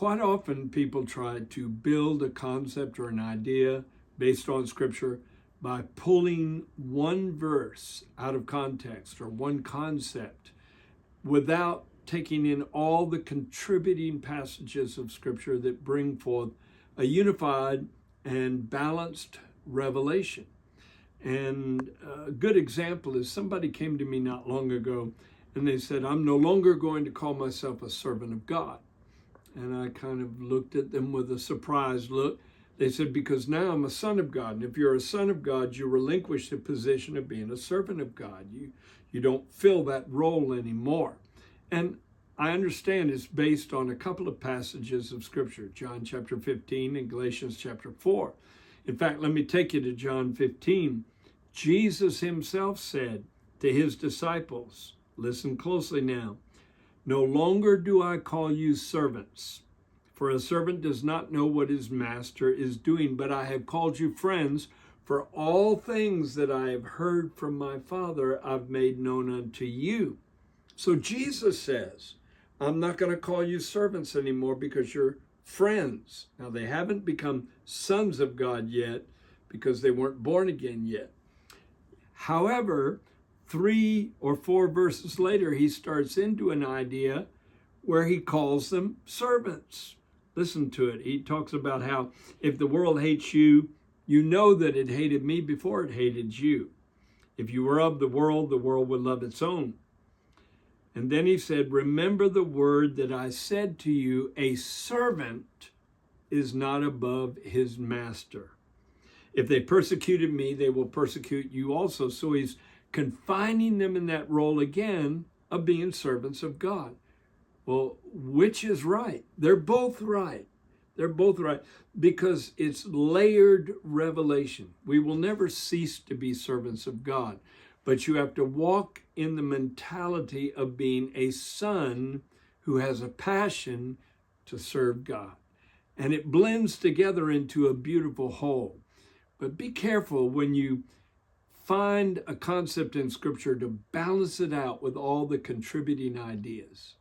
Quite often people try to build a concept or an idea based on Scripture by pulling one verse out of context or one concept without taking in all the contributing passages of Scripture that bring forth a unified and balanced revelation. And a good example is somebody came to me not long ago and they said, I'm no longer going to call myself a servant of God. And I kind of looked at them with a surprised look. They said, because now I'm a son of God. And if you're a son of God, you relinquish the position of being a servant of God. You don't fill that role anymore. And I understand it's based on a couple of passages of Scripture, John chapter 15 and Galatians chapter 4. In fact, let me take you to John 15. Jesus himself said to his disciples, listen closely now, no longer do I call you servants, for a servant does not know what his master is doing, but I have called you friends, for all things that I have heard from my Father I've made known unto you. So Jesus says, I'm not going to call you servants anymore because you're friends. Now, they haven't become sons of God yet because they weren't born again yet. However, 3 or 4 verses later, he starts into an idea where he calls them servants. Listen to it. He talks about how if the world hates you, you know that it hated me before it hated you. If you were of the world would love its own. And then he said, remember the word that I said to you, a servant is not above his master. If they persecuted me, they will persecute you also. So he's confining them in that role again of being servants of God. Well, which is right? They're both right. They're both right because it's layered revelation. We will never cease to be servants of God, but you have to walk in the mentality of being a son who has a passion to serve God. And it blends together into a beautiful whole. But be careful when you find a concept in Scripture to balance it out with all the contributing ideas.